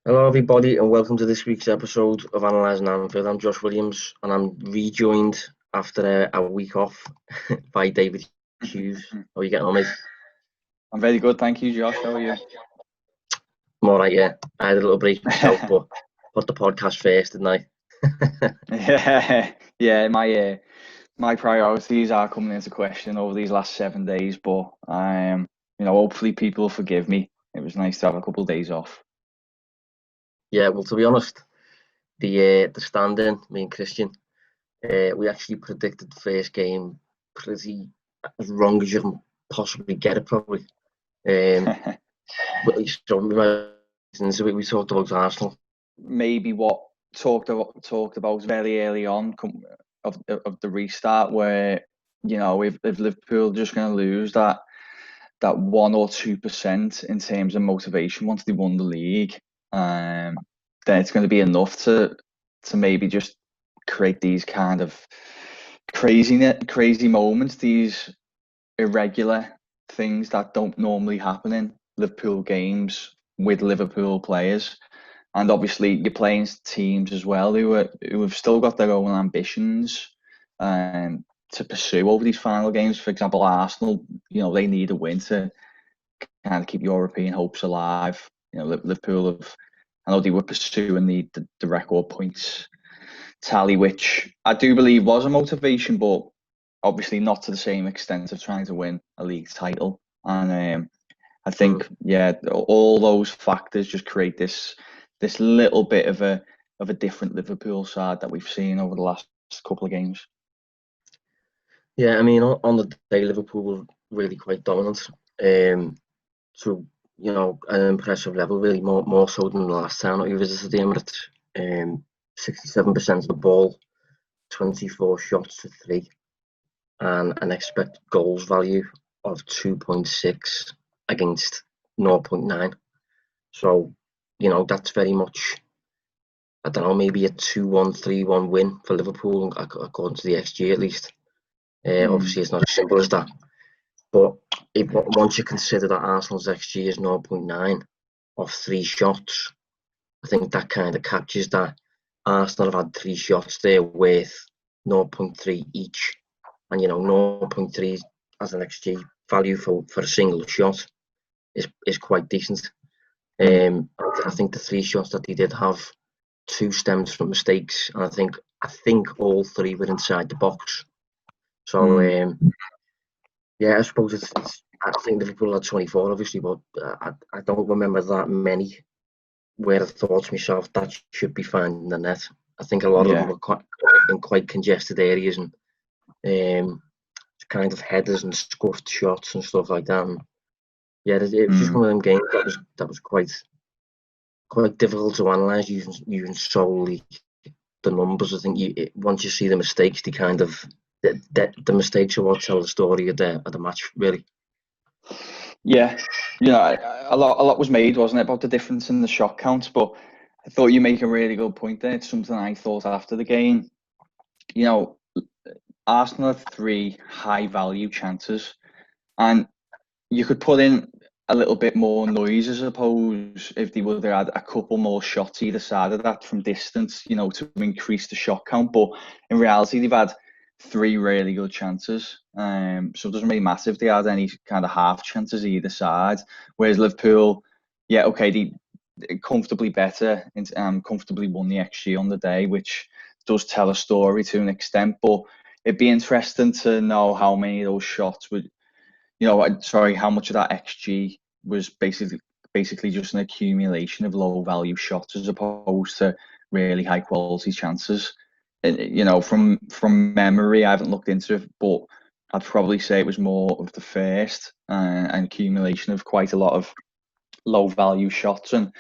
Hello, everybody, and welcome to this week's episode of Analysing Anfield. I'm Josh Williams, and I'm rejoined after a week off by David Hughes. How are you getting on, mate? I'm very good, thank you, Josh. How are you? I'm all right, yeah. I had a little break myself, but put the podcast first, didn't I? Yeah. My priorities are coming into question over these last 7 days, but hopefully people forgive me. It was nice to have a couple of days off. Yeah, well, to be honest, the stand-in, me and Christian, we actually predicted the first game pretty as wrong as you can possibly get it, probably. So we talked about Arsenal. Maybe what talked about very early on of the restart, where if Liverpool just going to lose that 1 or 2% in terms of motivation once they won the league, then it's going to be enough to maybe just create these kind of crazy moments, these irregular things that don't normally happen in Liverpool games with Liverpool players. And obviously you're playing teams as well who have still got their own ambitions to pursue over these final games. For example, Arsenal, they need a win to kind of keep European hopes alive. Liverpool I know they were pursuing the record points tally, which I do believe was a motivation, but obviously not to the same extent of trying to win a league title. And I think, all those factors just create this little bit of a different Liverpool side that we've seen over the last couple of games. Yeah, I mean, on the day, Liverpool were really quite dominant. To an impressive level, really more so than the last time that we visited the Emirates. 67% of the ball, 24 shots to 3, and an expected goals value of 2.6 against 0.9. So, that's very much, I don't know, maybe a 2-1, 3-1 win for Liverpool, according to the XG at least. Obviously, it's not as simple as that. But once you consider that Arsenal's XG is 0.9 off 3 shots, I think that kind of captures that Arsenal have had 3 shots there worth 0.3 each. And, 0.3 as an XG value for a single shot is quite decent. I think the 3 shots that they did have, 2 stemmed from mistakes, and I think all 3 were inside the box. So, yeah, I suppose I think Liverpool had 24, obviously, but I don't remember that many where I thought to myself that should be finding the net. I think a lot of them were in quite congested areas and kind of headers and scuffed shots and stuff like that. And yeah, it was just one of them games that was quite difficult to analyse using solely the numbers. I think once you see the mistakes, they kind of the mistakes are what tell the story of the match, really. Yeah, a lot was made, wasn't it, about the difference in the shot counts? But I thought you make a really good point there. It's something I thought after the game. Arsenal had 3 high value chances, and you could put in a little bit more noise, I suppose, if they would have had a couple more shots either side of that from distance, to increase the shot count. But in reality, they've had 3 really good chances. So it doesn't really matter if they had any kind of half chances either side. Whereas Liverpool, they comfortably better and comfortably won the XG on the day, which does tell a story to an extent. But it'd be interesting to know how many of those shots would, how much of that XG was basically just an accumulation of low value shots as opposed to really high quality chances. From memory, I haven't looked into it, but I'd probably say it was more of the first an accumulation of quite a lot of low value shots. And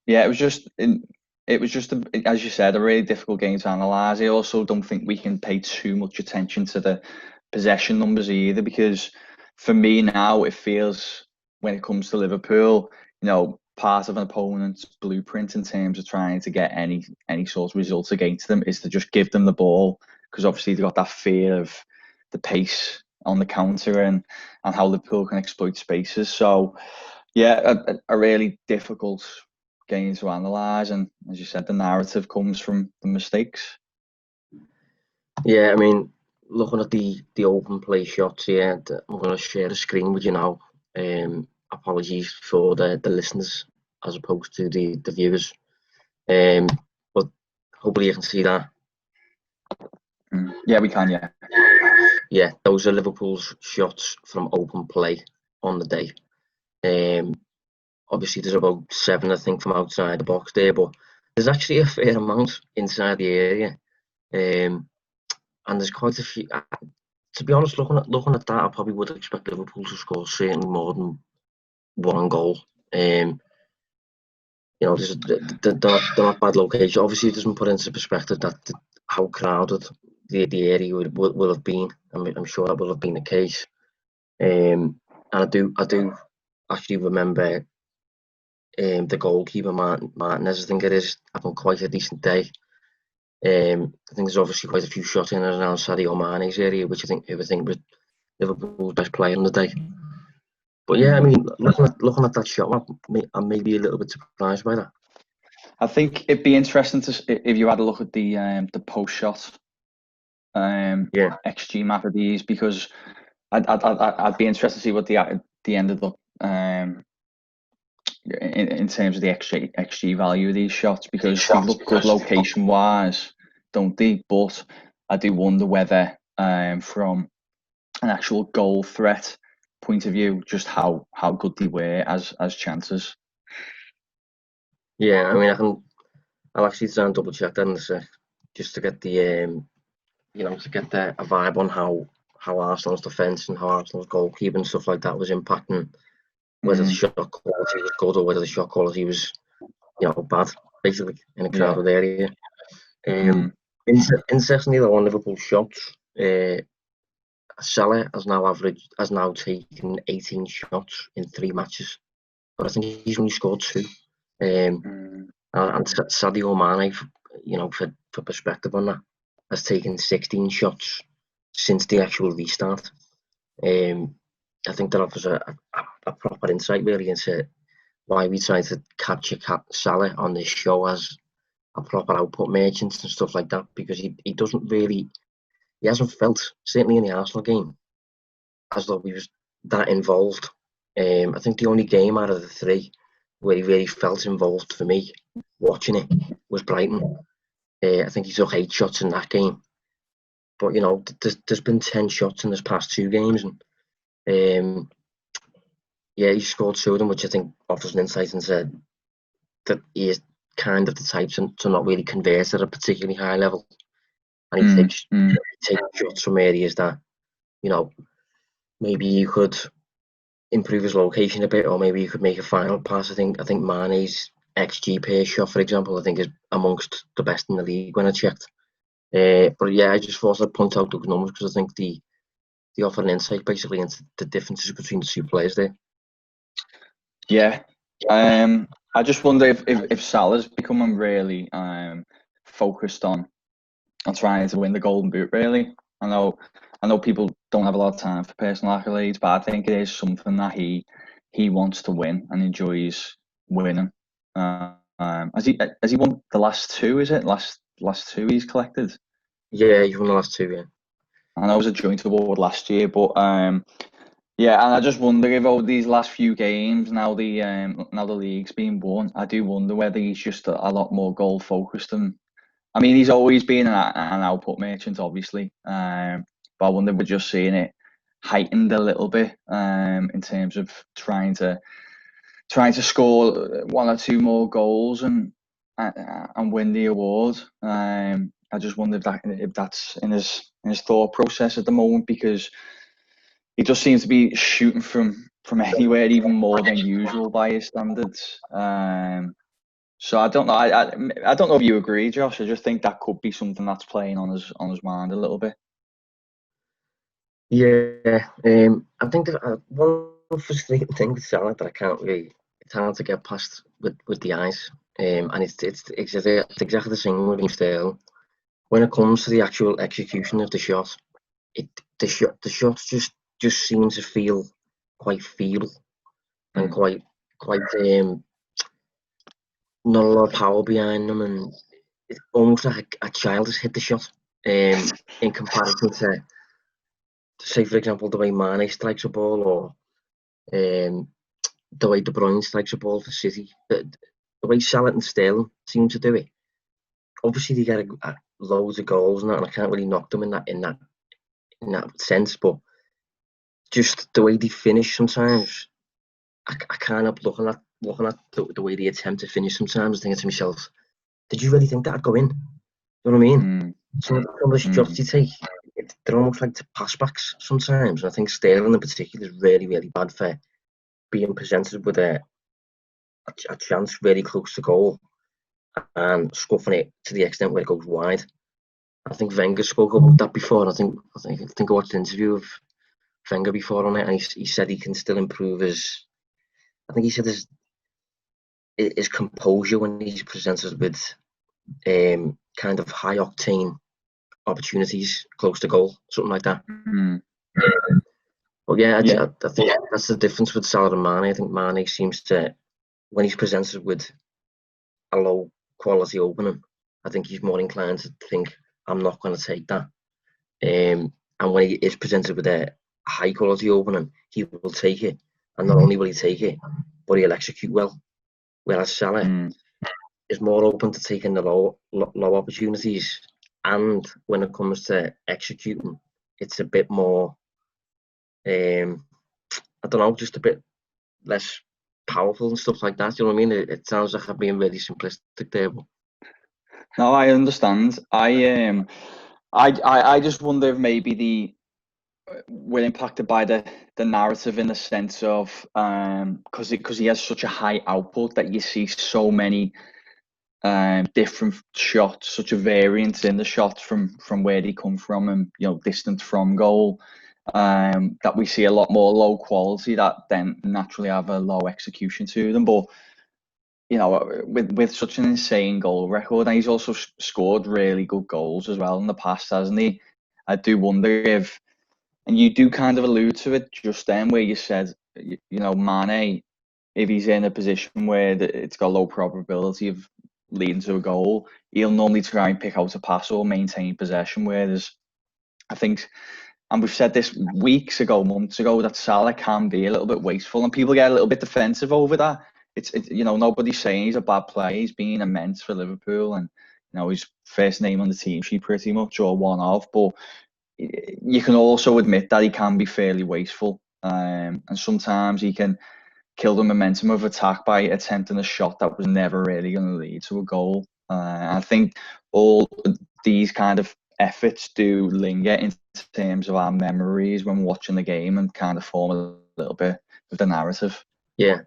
it was just as you said, a really difficult game to analyse. I also don't think we can pay too much attention to the possession numbers either, because for me now it feels, when it comes to Liverpool, part of an opponent's blueprint in terms of trying to get any sort of results against them is to just give them the ball, because obviously they've got that fear of the pace on the counter and how Liverpool can exploit spaces. So yeah, a really difficult getting to analyse, and as you said, the narrative comes from the mistakes. Yeah, I mean, looking at the open play shots here, I'm going to share the screen with you now. Apologies for the listeners as opposed to the viewers. But hopefully you can see that. Yeah, we can, yeah. Yeah, those are Liverpool's shots from open play on the day. Obviously, there's about 7, I think, from outside the box there, but there's actually a fair amount inside the area. And there's quite a few. To be honest, looking at that, I probably would expect Liverpool to score certainly more than 1 goal. You know, they're not bad location. Obviously, it doesn't put into perspective that how crowded the area will have been. I'm sure that will have been the case. And I do actually remember the goalkeeper Martinez, I think it is, having quite a decent day. I think there's obviously quite a few shots in and around Sadio Mane's area, which I think was Liverpool's best player on the day. But yeah, I mean, looking at that shot, I'm maybe a little bit surprised by that. I think it'd be interesting if you had a look at the post shot XG map of these, because I'd be interested to see what the ended up in terms of the XG value of these shots, because they look good location wise, don't they? But I do wonder whether from an actual goal threat point of view, just how good they were as chances. Yeah, I mean, I'll actually try and double check that in a sec, just to get the a vibe on how Arsenal's defence and how Arsenal's goalkeeping and stuff like that was impacting whether the shot quality was good or whether the shot quality was, bad, basically, in a crowded area. Interestingly, though, on Liverpool shots, Salah has now taken 18 shots in 3 matches, but I think he's only scored 2. And Sadio Mane, for perspective on that, has taken 16 shots since the actual restart. I think that offers a proper insight really into why we try to capture Salah on this show as a proper output merchant and stuff like that, because he hasn't felt, certainly in the Arsenal game, as though he was that involved. I think the only game out of the 3 where he really felt involved for me watching it was Brighton. I think he took 8 shots in that game, but there's been 10 shots in his past 2 games, and he scored 2 of them, which I think offers an insight into that he is kind of the type to not really convert at a particularly high level, and he takes shots from areas that maybe you could improve his location a bit, or maybe you could make a final pass. I think Mane's XG per shot, for example, I think is amongst the best in the league when I checked. But yeah, I just thought I'd point out those numbers because I think they offer an insight basically into the differences between the 2 players there. Yeah, I just wonder if Salah's becoming really focused on trying to win the Golden Boot. Really, I know people don't have a lot of time for personal accolades, but I think it is something that he wants to win and enjoys winning. Has he won the last 2? Is it last 2 he's collected? Yeah, he won the last 2. Yeah, I know it was a joint award last year, but yeah, and I just wonder if over these last few games, now the league's been won, I do wonder whether he's just a lot more goal focused. And I mean, he's always been an output merchant, obviously, but I wonder if we're just seeing it heightened a little bit in terms of trying to score 1 or 2 more goals and win the award. I just wonder if that's in his thought process at the moment, because he just seems to be shooting from anywhere, even more than usual by his standards. So I don't know. I don't know if you agree, Josh. I just think that could be something that's playing on his mind a little bit. Yeah, I think that one frustrating thing with Salah that I can't really, it's hard to get past with the eyes. And it's exactly the same with Sterling. When it comes to the actual execution of the shot, the shots just seem to feel quite feeble and quite not a lot of power behind them, and it's almost like a child has hit the shot. In comparison to, say, for example, the way Mane strikes a ball, or the way De Bruyne strikes a ball for City, the way Salah and Sterling seem to do it. Obviously, they get loads of goals and that, and I can't really knock them in that sense. But just the way they finish sometimes, I can't help looking at the way they attempt to finish sometimes, thinking to myself, did you really think that'd go in? You know what I mean? Some of the shots you take, they're almost like pass backs sometimes. And I think Sterling in particular is really, really bad for being presented with a chance very close to goal and scuffing it to the extent where it goes wide. I think Wenger spoke about that before. I think I watched an interview of Wenger before on it, and he said he can still improve his. I think he said his composure when he's presented with kind of high octane opportunities close to goal, something like that. But yeah, I think that's the difference with Salah and Mane. I think Mane seems to, when he's presented with a low quality opening, I think he's more inclined to think, I'm not going to take that. And when he is presented with a high quality opening, he will take it. And not only will he take it, but he'll execute well. Whereas Salah is more open to taking the low opportunities. And when it comes to executing, it's a bit more, I don't know, just a bit less powerful and stuff like that. You know what I mean? It sounds like I'm being really simplistic there. But... No, I understand. I just wonder if maybe we're impacted by the narrative in the sense of because he has such a high output that you see so many different shots, such a variance in the shots from where they come from, and distant from goal, that we see a lot more low quality that then naturally have a low execution to them. But with such an insane goal record, and he's also scored really good goals as well in the past, hasn't he? I do wonder if, and you do kind of allude to it just then, where you said, Mane, if he's in a position where it's got low probability of leading to a goal, he'll normally try and pick out a pass or maintain possession. Whereas I think, and we've said this months ago, that Salah can be a little bit wasteful, and people get a little bit defensive over that. It's nobody's saying he's a bad player. He's been immense for Liverpool, and he's first name on the team sheet pretty much, or one of. But you can also admit that he can be fairly wasteful, and sometimes he can kill the momentum of attack by attempting a shot that was never really going to lead to a goal. I think all these kind of efforts do linger in terms of our memories when watching the game and kind of form a little bit of the narrative. Yeah,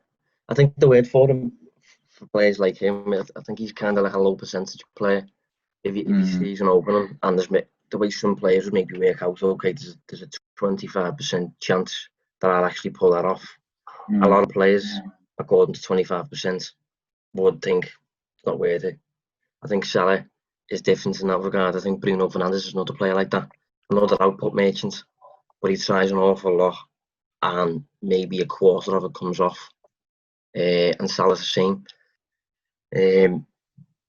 I think the word for him, for players like him, I think he's kind of like a low percentage player. If he sees an opening, and there's the way some players would maybe work out, okay, there's a 25% chance that I'll actually pull that off. A lot of players, according to 25%, would think it's not worth it. I think Salah is different in that regard. I think Bruno Fernandes is another player like that, another output merchant, but he tries an awful lot, and maybe a quarter of it comes off. And Salah's the same.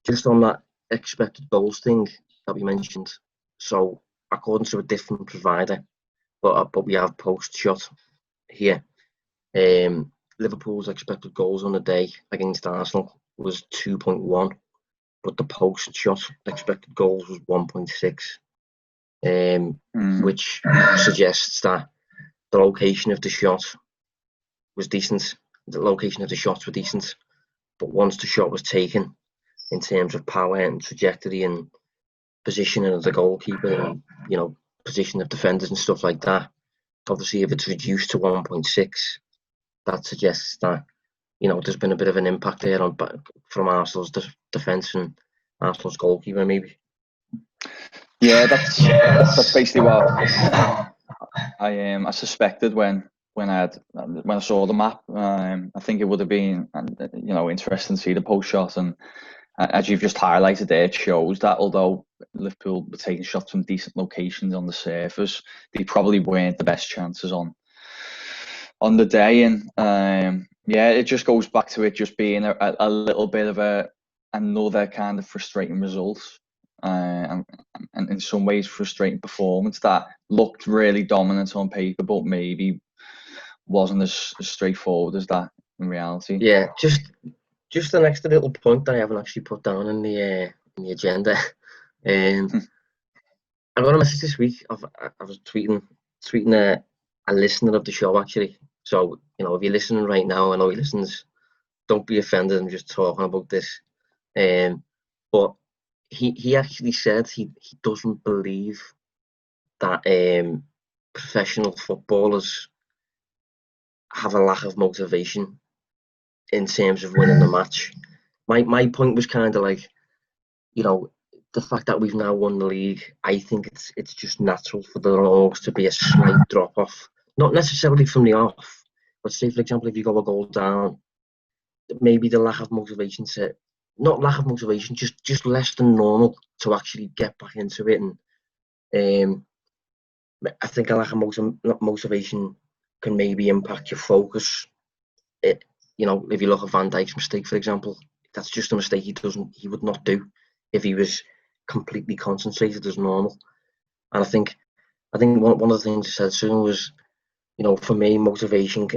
Just on that expected goals thing that we mentioned, so according to a different provider, but we have post shot here. Liverpool's expected goals on the day against Arsenal was 2.1, but the post shot expected goals was 1.6, which suggests that the location of the shot was decent. The location of the shots were decent, but once the shot was taken, in terms of power and trajectory and positioning of the goalkeeper and position of defenders and stuff like that, obviously if it's reduced to 1.6, that suggests that there's been a bit of an impact there from Arsenal's defence and Arsenal's goalkeeper maybe. Yeah, that's basically what I suspected when I saw the map. I think it would have been interesting to see the post shot, and as you've just highlighted there, it shows that although Liverpool were taking shots from decent locations on the surface, they probably weren't the best chances on the day. And it just goes back to it just being a little bit of a another kind of frustrating result, and in some ways frustrating performance that looked really dominant on paper, but maybe wasn't as straightforward as that in reality. Yeah, just an extra little point that I haven't actually put down in the agenda. I got a message this week. I was tweeting a listener of the show actually. So if you're listening right now, I know you listens. Don't be offended. I'm just talking about this. But he actually said he doesn't believe that professional footballers have a lack of motivation in terms of winning the match. My point was kind of like, the fact that we've now won the league, I think it's just natural for there always to be a slight drop off. Not necessarily from the off, but say for example, if you go a goal down, maybe the lack of motivation not lack of motivation, just less than normal to actually get back into it. And I think a lack of motivation can maybe impact your focus. If you look at Van Dijk's mistake, for example, that's just a mistake he would not do if he was completely concentrated as normal. And I think one of the things he said soon was, for me, motivation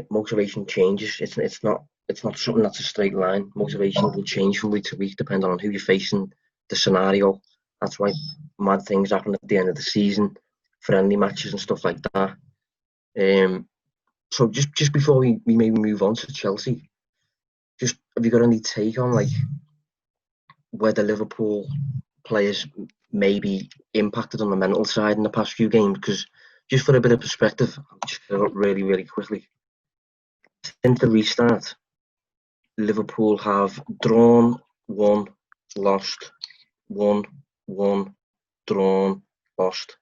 changes. It's not something that's a straight line. Motivation will change from week to week depending on who you're facing, the scenario. That's why mad things happen at the end of the season, friendly matches and stuff like that. So just before we maybe move on to Chelsea, just have you got any take on like whether Liverpool players maybe impacted on the mental side in the past few games? Because just for a bit of perspective, I'll just go really, really quickly. Since the restart, Liverpool have drawn, won, lost, won, drawn, lost.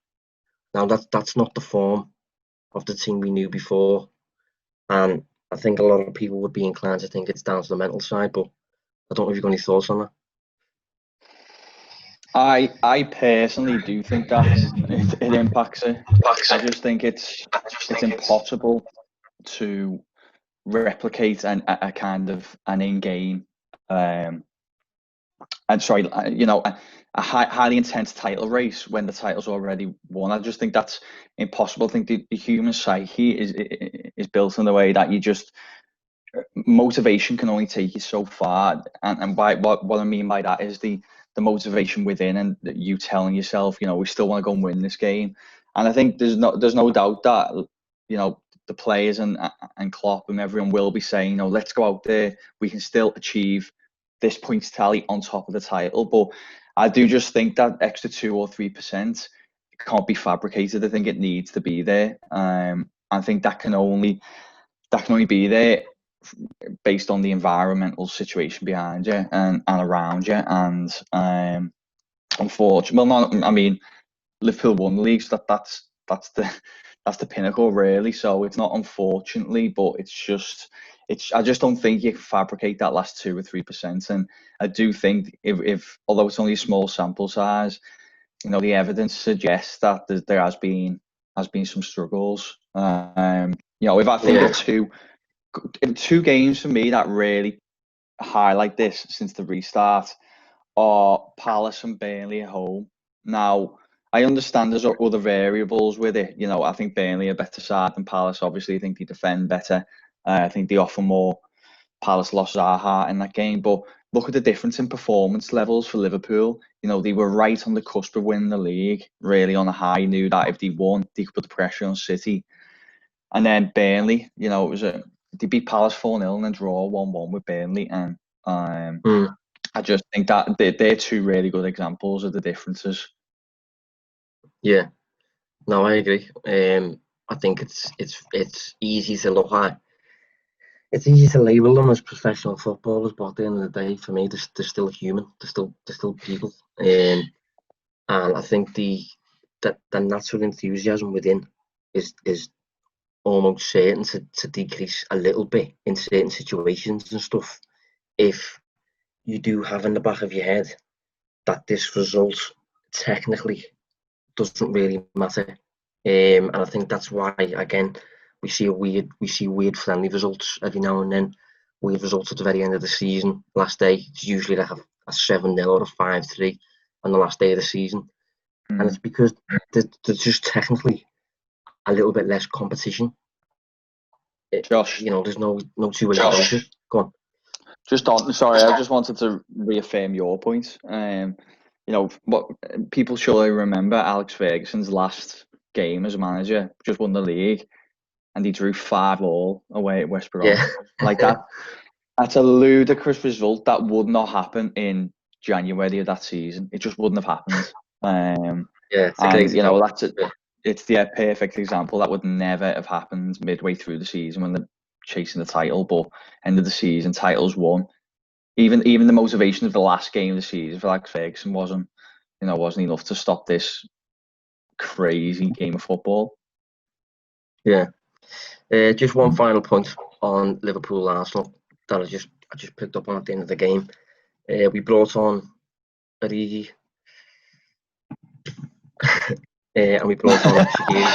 Now that's not the form of the team we knew before, and I think a lot of people would be inclined to think it's down to the mental side, but I don't know if you've got any thoughts on that. I personally do think that it impacts it. I just think it's impossible to replicate a kind of an in-game, a highly intense title race when the title's already won. I just think that's impossible. I think the human psyche is built in the way that motivation can only take you so far, and what I mean by that is the motivation within, and you telling yourself, we still want to go and win this game. And I think there's no doubt that the players and Klopp and everyone will be saying, let's go out there, we can still achieve this points tally on top of the title. But I do just think that extra 2 or 3% can't be fabricated. I think it needs to be there. I think that can only be there based on the environmental situation behind you and around you. And unfortunately, Liverpool won the league, so that's the pinnacle, really. So it's not unfortunately, but I just don't think you can fabricate that last 2 or 3%. And I do think if although it's only a small sample size, the evidence suggests that there has been some struggles. If I think of two games for me that really highlight this since the restart are Palace and Burnley at home. Now, I understand there's other variables with it. I think Burnley are better side than Palace. Obviously, I think they defend better. I think they offer more. Palace lost our heart in that game. But look at the difference in performance levels for Liverpool. They were right on the cusp of winning the league, really on a high. Knew that if they won, they could put the pressure on City. And then Burnley, they beat Palace 4-0 and then draw 1-1 with Burnley. And I just think that they're two really good examples of the differences. Yeah, no, I agree. I think it's easy to look at. It's easy to label them as professional footballers, but at the end of the day, for me, they're still human. They're still people. And I think the natural enthusiasm within is almost certain to decrease a little bit in certain situations and stuff, if you do have in the back of your head that this result technically doesn't really matter. And I think that's why, again, we see weird friendly results every now and then. Weird results at the very end of the season. Last day, it's usually like a 7-0 or a 5-3 on the last day of the season. And it's because there's just technically a little bit less competition. Josh, there's no two ways about it. Go on. Sorry, I just wanted to reaffirm your point. What people surely remember Alex Ferguson's last game as a manager, just won the league, and he drew 5-5 away at West Brom. Yeah. Like that. That's a ludicrous result that would not happen in January of that season. It just wouldn't have happened. It's a great example. That's it. It's the perfect example. That would never have happened midway through the season when they're chasing the title. But end of the season, titles won. Even the motivation of the last game of the season for Alex Ferguson wasn't enough to stop this crazy game of football. Yeah. Just one final point on Liverpool Arsenal that I just picked up on at the end of the game. We brought on Origi. And we brought on Shaqiri.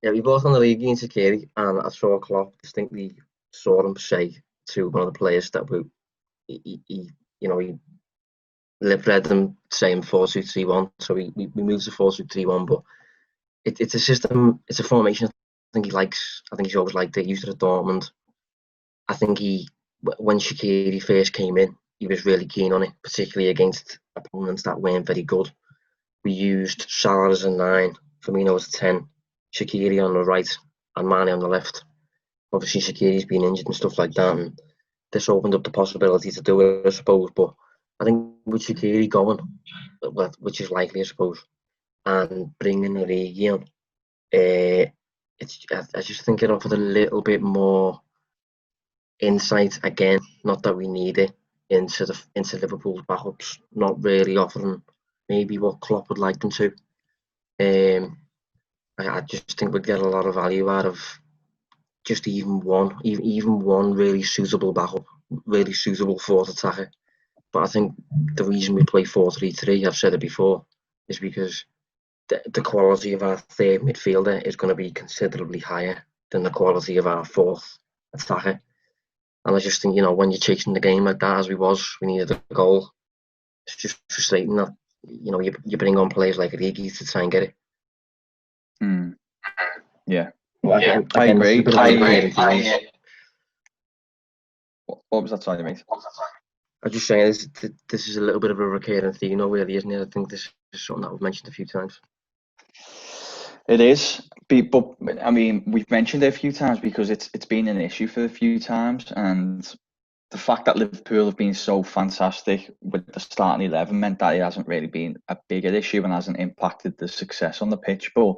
We brought on Origi and Shaqiri, and I saw Klopp distinctly saw him say to one of the players that he led them saying 4-2-3-1. So we moved to 4-2-3-1, but it's a system, it's a formation I think he likes. I think he's always liked it. He used it at Dortmund. I think when Shaqiri first came in, he was really keen on it, particularly against opponents that weren't very good. We used Salah as a 9, Firmino as a 10, Shaqiri on the right, and Mane on the left. Obviously, Shaqiri's been injured and stuff like that, and this opened up the possibility to do it, I suppose. But I think with Shaqiri going, which is likely, I suppose, and bringing Origi on, I just think it offered a little bit more insight again. Not that we need it into Liverpool's backups. Not really offering maybe what Klopp would like them to. I just think we'd get a lot of value out of just even one really suitable backup, really suitable fourth attacker. But I think the reason we play 4-3-3, I've said it before, is because the quality of our third midfielder is going to be considerably higher than the quality of our fourth attacker. And I just think, when you're chasing the game like that, as we needed a goal. It's just frustrating that, you bring on players like Origi to try and get it. Yeah. Well, I agree. What was that, sorry, mate? I was just saying, this is a little bit of a recurring theme, really, isn't it? I think this is something that we've mentioned a few times. It is, but I mean, we've mentioned it a few times because it's been an issue for a few times, and the fact that Liverpool have been so fantastic with the starting 11 meant that it hasn't really been a bigger issue and hasn't impacted the success on the pitch. But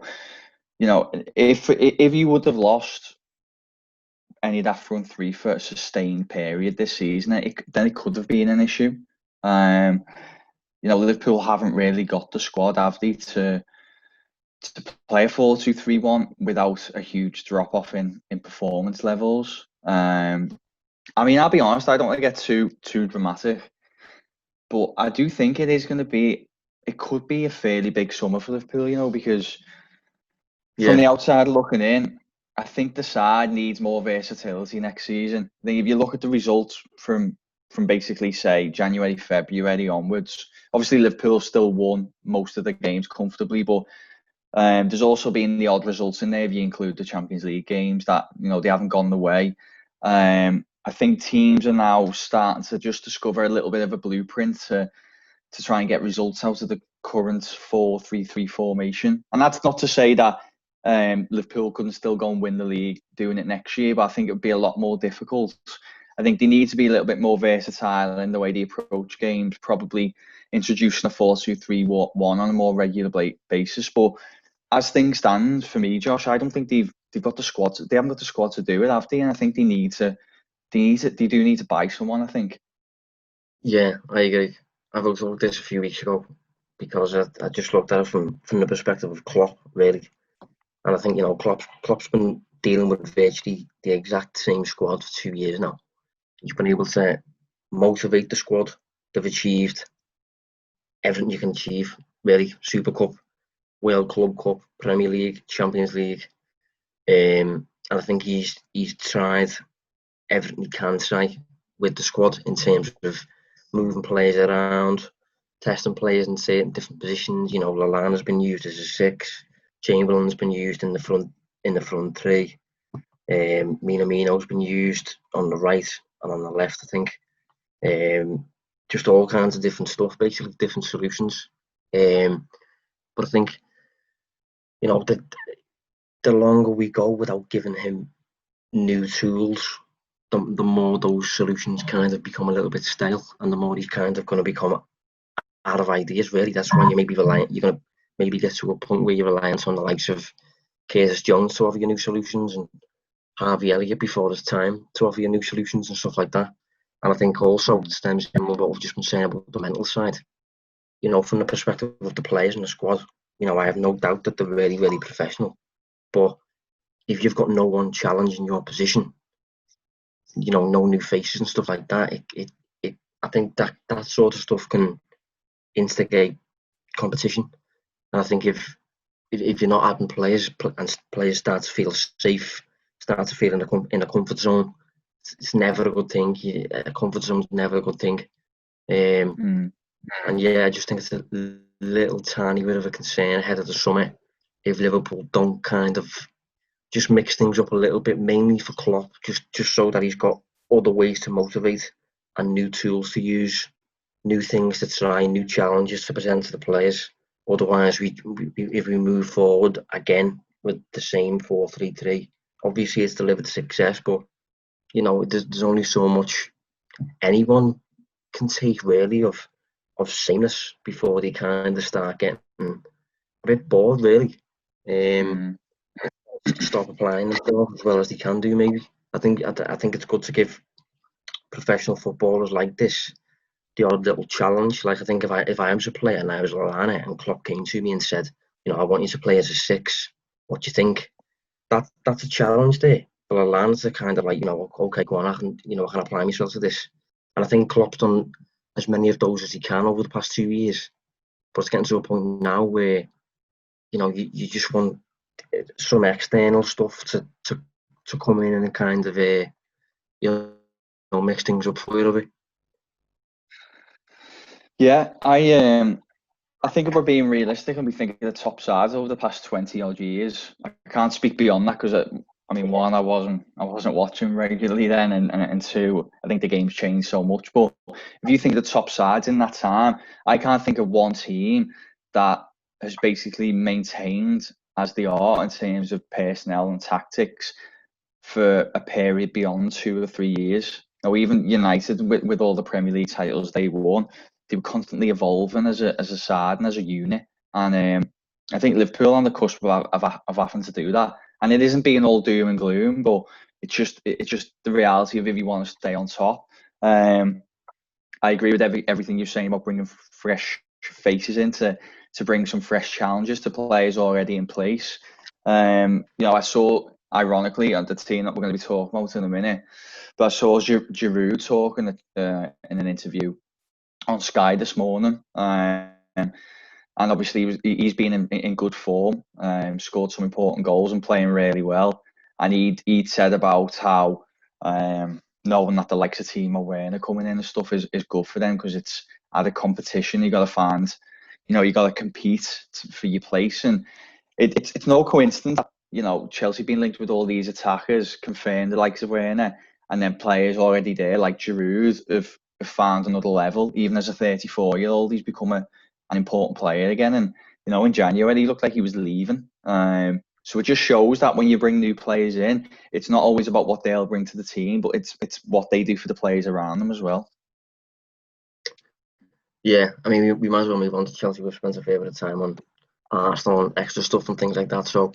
if you would have lost any of that front three for a sustained period this season, then it could have been an issue. Liverpool haven't really got the squad, have they, to play a 4-2-3-1 without a huge drop off in performance levels. I mean, I'll be honest, I don't want to get too dramatic, but I do think it could be a fairly big summer for Liverpool, because from the outside looking in, I think the side needs more versatility next season. I think if you look at the results from basically, say, January, February onwards, obviously Liverpool still won most of the games comfortably, but there's also been the odd results in there if you include the Champions League games that, they haven't gone the way. I think teams are now starting to just discover a little bit of a blueprint to try and get results out of the current 4-3-3 formation. And that's not to say that Liverpool couldn't still go and win the league doing it next year, but I think it would be a lot more difficult. I think they need to be a little bit more versatile in the way they approach games, probably introducing a 4-2-3-1 on a more regular basis. But as things stand, for me, Josh, I don't think they've got the squad. They haven't got the squad to do it, have they? And I think they do need to buy someone, I think. Yeah, I agree. I wrote about this a few weeks ago because I just looked at it from the perspective of Klopp, really. And I think, Klopp's been dealing with virtually the exact same squad for 2 years now. He's been able to motivate the squad. They've achieved everything you can achieve, really. Super Cup, World Club Cup, Premier League, Champions League. And I think he's tried everything he can try with the squad in terms of moving players around, testing players in certain different positions. You know, Lallana's been used as a 6, Chamberlain's been used in the front three. Minamino's been used on the right and on the left, I think. Just all kinds of different stuff, basically different solutions. But I think, you know, the longer we go without giving him new tools, the more those solutions kind of become a little bit stale, and the more he's kind of going to become out of ideas. Really, that's when you maybe reliant. You're going to maybe get to a point where you're reliant on the likes of Curtis Jones to offer you new solutions, and Harvey Elliott before his time to offer you new solutions and stuff like that. And I think also it stems in what we've just been saying about the mental side. You know, from the perspective of the players in the squad, you know, I have no doubt that they're really, really professional. But if you've got no one challenging your position, you know, no new faces and stuff like that, I think that sort of stuff can instigate competition. And I think if you're not adding players and players start to feel safe, start to feel in a comfort zone, it's never a good thing. A comfort zone is never a good thing. And yeah, I just think it's a little tiny bit of a concern ahead of the summer if Liverpool don't kind of just mix things up a little bit, mainly for Klopp, just so that he's got other ways to motivate and new tools to use, new things to try, new challenges to present to the players. Otherwise, if we move forward again with the same 4-3-3, obviously it's delivered success, but you know, there's only so much anyone can take really of sameness before they kind of start getting a bit bored, really. Stop applying themselves as well as they can do. Maybe I think it's good to give professional footballers like this the odd little challenge. Like I think if I was a player and I was Lallana and Klopp came to me and said, you know, I want you to play as a 6. What do you think? That's a challenge there. But Lallana's kind of like, you know, okay, go on, I can apply myself to this. And I think Klopp's done as many of those as he can over the past 2 years. But it's getting to a point now where, you know, you just want some external stuff to come in and kind of you know, mix things up for you a bit. Yeah, I think if we're being realistic and we think of the top sides over the past 20 odd years, I can't speak beyond that because I mean, one, I wasn't watching regularly then, and two, I think the game's changed so much. But if you think of the top sides in that time, I can't think of one team that has basically maintained as they are in terms of personnel and tactics for a period beyond 2 or 3 years. Now, even United, with all the Premier League titles they won, they were constantly evolving as a side and as a unit. And I think Liverpool on the cusp of having to do that. And it isn't being all doom and gloom, but it's just the reality of if you want to stay on top. I agree with everything you're saying about bringing fresh faces in to bring some fresh challenges to players already in place. You know, I saw, ironically, the team that we're going to be talking about in a minute, but I saw Giroud talking in an interview on Sky this morning. And obviously he's been in good form, scored some important goals and playing really well. And he'd said about how knowing that the likes of Timo, Werner coming in and stuff is good for them because it's at a competition. You got to find, you know, you got to compete for your place. And it's no coincidence that, you know, Chelsea being linked with all these attackers, confirmed the likes of Werner, and then players already there like Giroud have found another level. Even as a 34-year-old, he's become an important player again. And you know, in January he looked like he was leaving. So it just shows that when you bring new players in, it's not always about what they'll bring to the team, but it's what they do for the players around them as well. Yeah, I mean, we might as well move on to Chelsea. We've spent a fair bit of time on Arsenal and extra stuff and things like that. So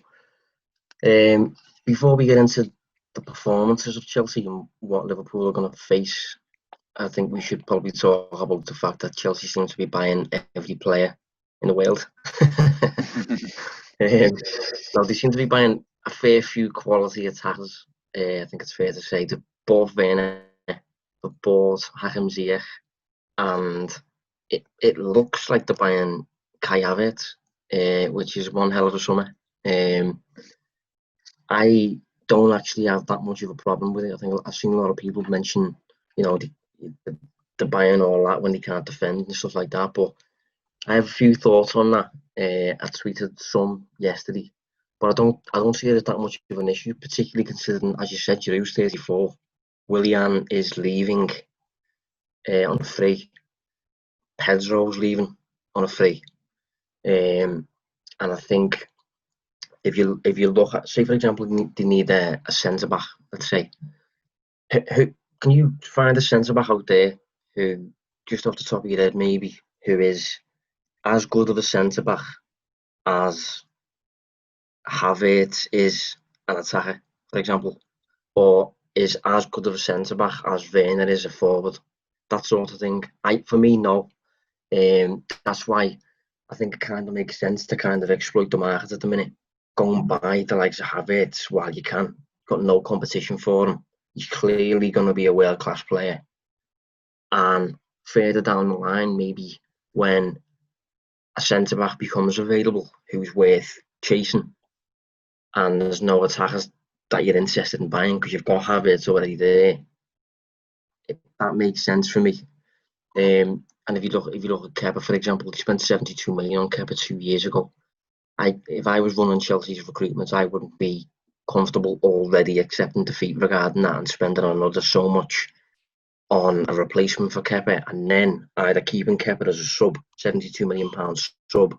before we get into the performances of Chelsea and what Liverpool are going to face, I think we should probably talk about the fact that Chelsea seems to be buying every player in the world. So they seem to be buying a fair few quality attackers. I think it's fair to say they bought Werner, they bought Hakim Ziyech, and it looks like they're buying Kai Havertz, which is one hell of a summer. I don't actually have that much of a problem with it. I think I've seen a lot of people mention, the buying all that when they can't defend and stuff like that. But I have a few thoughts on that. I tweeted some yesterday, but I don't see it as that much of an issue, particularly considering, as you said, Giroud's 34. Willian is leaving on a free. Pedro's leaving on a free. And I think if you look at, say for example, they need a centre back. Let's say, who can you find a centre back out there who, just off the top of your head, maybe, who is as good of a centre back as Havertz is an attacker, for example, or is as good of a centre back as Werner is a forward? That sort of thing. For me, no. That's why I think it kind of makes sense to kind of exploit the market at the minute. Go and buy the likes of Havertz while you can. Got no competition for him. He's clearly going to be a world-class player. And further down the line, maybe when a centre-back becomes available who's worth chasing, and there's no attackers that you're interested in buying because you've got Havertz already there, that makes sense for me. And if you look at Kepa, for example, he spent 72 million on Kepa 2 years ago. If I was running Chelsea's recruitment, I wouldn't be comfortable already accepting defeat regarding that and spending another so much on a replacement for Kepa, and then either keeping Kepa as a sub, £72 million sub,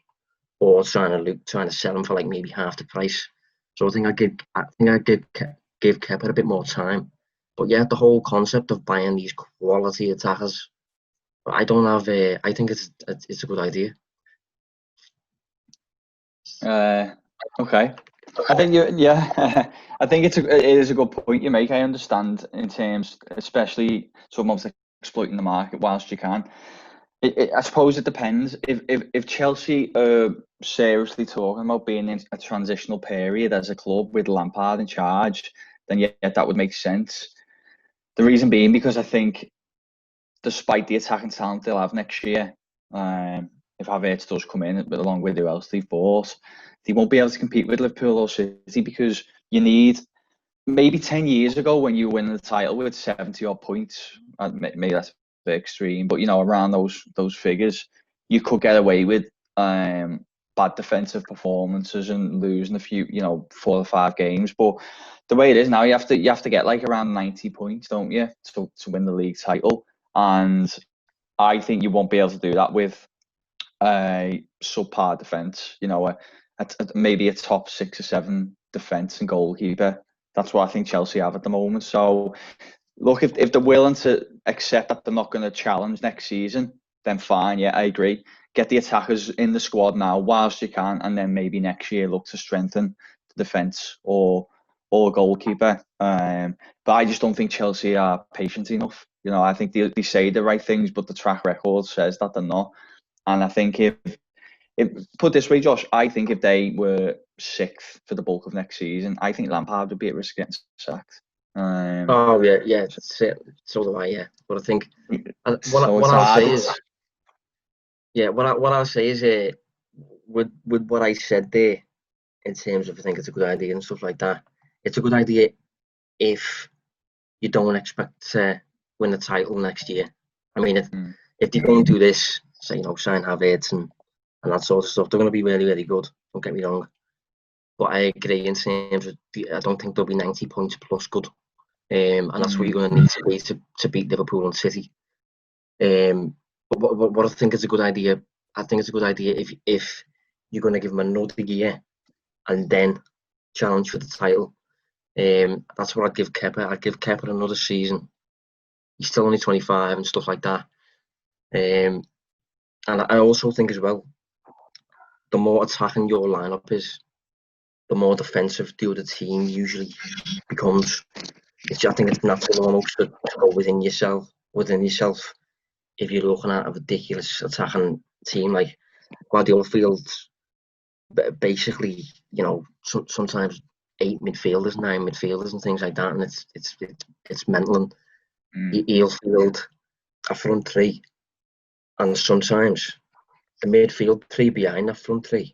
or trying to sell him for like maybe half the price. So I think I'd give Kepa a bit more time. But yeah, the whole concept of buying these quality attackers, I don't have I think it's a good idea. Okay. I think I think it is a good point you make. I understand in terms, especially someone's exploiting the market whilst you can. I suppose it depends. If Chelsea are seriously talking about being in a transitional period as a club with Lampard in charge, then yeah, that would make sense. The reason being because I think, despite the attacking talent they'll have next year, if Havertz does come in along with who else they've bought, they won't be able to compete with Liverpool or City, because you need, maybe 10 years ago when you were winning the title with 70 odd points, maybe that's a bit extreme, but around those figures, you could get away with bad defensive performances and losing a few, 4 or 5 games. But the way it is now, you have to get like around 90 points, don't you, to win the league title. And I think you won't be able to do that with a subpar defence, maybe a top 6 or 7 defence and goalkeeper. That's what I think Chelsea have at the moment. So look, if they're willing to accept that they're not going to challenge next season, then fine. Yeah, I agree. Get the attackers in the squad now whilst you can, and then maybe next year look to strengthen the defence or goalkeeper. But I just don't think Chelsea are patient enough. I think they say the right things, but the track record says that they're not. And I think if put this way, Josh, I think if they were 6th for the bulk of next season, I think Lampard would be at risk of getting sacked. Oh yeah, that's it. So do I, yeah. But I think what I'll say is with what I said there, in terms of I think it's a good idea and stuff like that. It's a good idea if you don't expect to win the title next year. I mean, if they don't do this, say, sign Havertz and that sort of stuff, they're going to be really, really good. Don't get me wrong. But I agree in terms of, I don't think they'll be 90 points plus good. And that's what you're going to need to be to beat Liverpool and City. But what I think is a good idea, if you're going to give them another year and then challenge for the title. That's what I'd give Kepa. I'd give Kepa another season. He's still only 25 and stuff like that. And I also think as well, the more attacking your lineup is, the more defensive the other team usually becomes. I think it's natural almost to go within yourself. If you're looking at a ridiculous attacking team like Guardiola fields, basically, sometimes 8 midfielders, 9 midfielders, and things like that, and it's mental. And he'll field a front 3, and sometimes the midfield 3 behind that front 3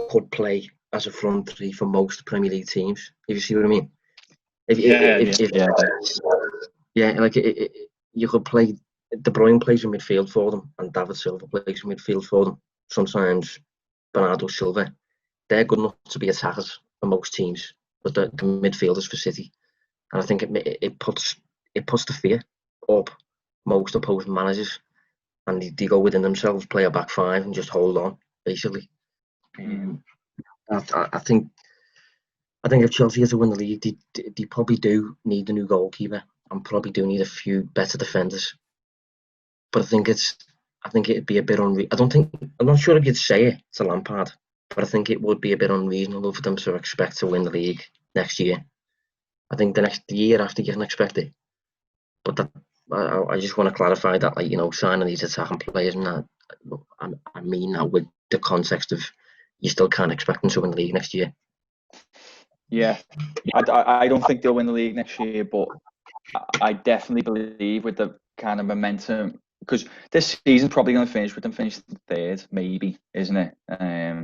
could play as a front 3 for most Premier League teams, if you see what I mean. You could play De Bruyne plays in midfield for them, and David Silva plays in midfield for them. Sometimes Bernardo Silva. They're good enough to be attackers for most teams, but the midfielders for City, and I think it puts the fear up most opposing managers, and they go within themselves, play a back five, and just hold on basically. I think if Chelsea are to win the league, they probably do need a new goalkeeper and probably do need a few better defenders. But I think it'd be a bit unreasonable. I'm not sure if you'd say it to Lampard, but I think it would be a bit unreasonable for them to expect to win the league next year. I think the year after you can expect it. But I just want to clarify that, like, you know, signing these attacking players and that, I mean that with the context of you still can't expect them to win the league next year. Yeah, I don't think they'll win the league next year, but I definitely believe with the kind of momentum, because this season's probably going to finish with them finishing third, maybe, isn't it?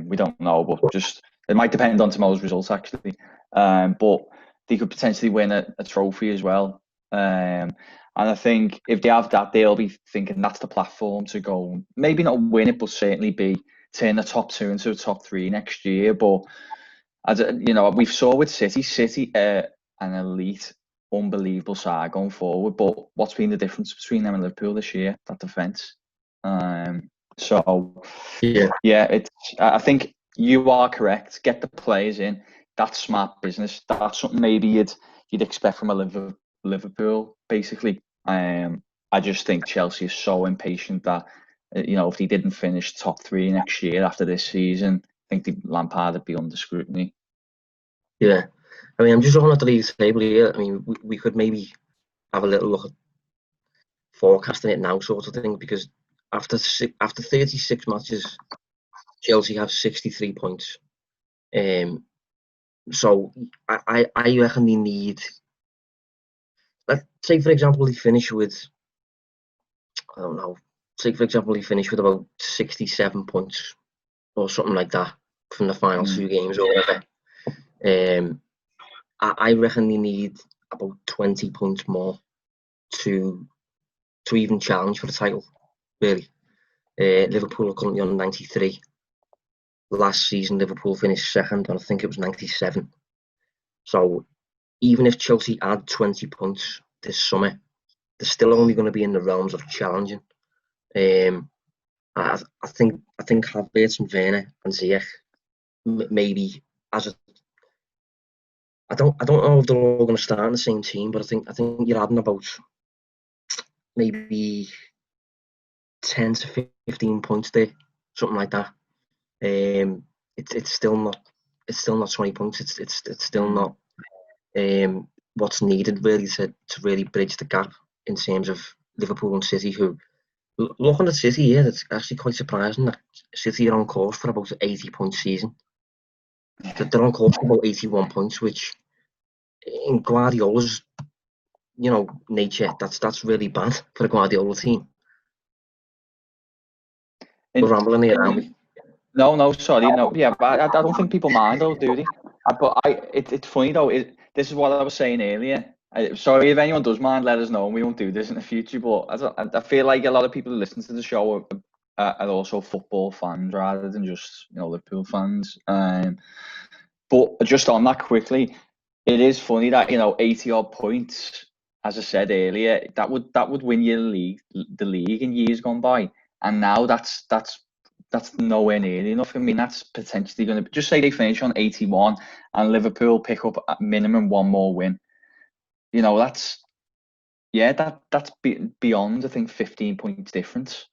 We don't know, but just it might depend on tomorrow's results actually. But they could potentially win a trophy as well. And I think if they have that, they'll be thinking that's the platform to go, maybe not win it, but certainly turn the top two into a top three next year. But as you know, we've saw with City, an elite, unbelievable side going forward. But what's been the difference between them and Liverpool this year? That defence. So I think you are correct. Get the players in. That's smart business. That's something maybe you'd expect from a Liverpool, basically. I just think Chelsea is so impatient that, you know, if they didn't finish top three next year after this season, I think Lampard would be under scrutiny. Yeah, I mean, I'm just looking at the league table here. I mean, we could maybe have a little look at forecasting it now, sort of thing, because after 36 matches, Chelsea have 63 points. So I reckon they need. Let's say, for example, they finish with, I don't know. Say, for example, they finish with about 67 points or something like that from the final two games or whatever. I reckon they need about 20 points more to even challenge for the title, really. Liverpool are currently on 93. Last season, Liverpool finished second, and I think it was 97. So even if Chelsea add 20 points this summer, they're still only going to be in the realms of challenging. I think Havertz and Werner and Ziyech maybe as a. I don't know if they're all going to start in the same team, but I think you're adding about maybe 10 to 15 points there, something like that. It's still not 20 points. It's still not what's needed really to really bridge the gap in terms of Liverpool and City. Who, looking at City here, it's actually quite surprising that City are on course for about 80-point season. They're on course for about 81 points, which in Guardiola's, you know, nature, that's really bad for a Guardiola team. We're rambling here, aren't we? No, sorry, no, yeah, but I don't think people mind though, do they? But it's funny though. This is what I was saying earlier. Sorry if anyone does mind, let us know, and we won't do this in the future. But I feel like a lot of people who listen to the show are also football fans rather than just, you know, Liverpool fans. But just on that quickly, it is funny that, you know, 80-odd points, as I said earlier, that would win you the league in years gone by, and now that's nowhere near enough. I mean, that's potentially going to just say they finish on 81 and Liverpool pick up at minimum one more win. You know, that's beyond, I think, 15 points difference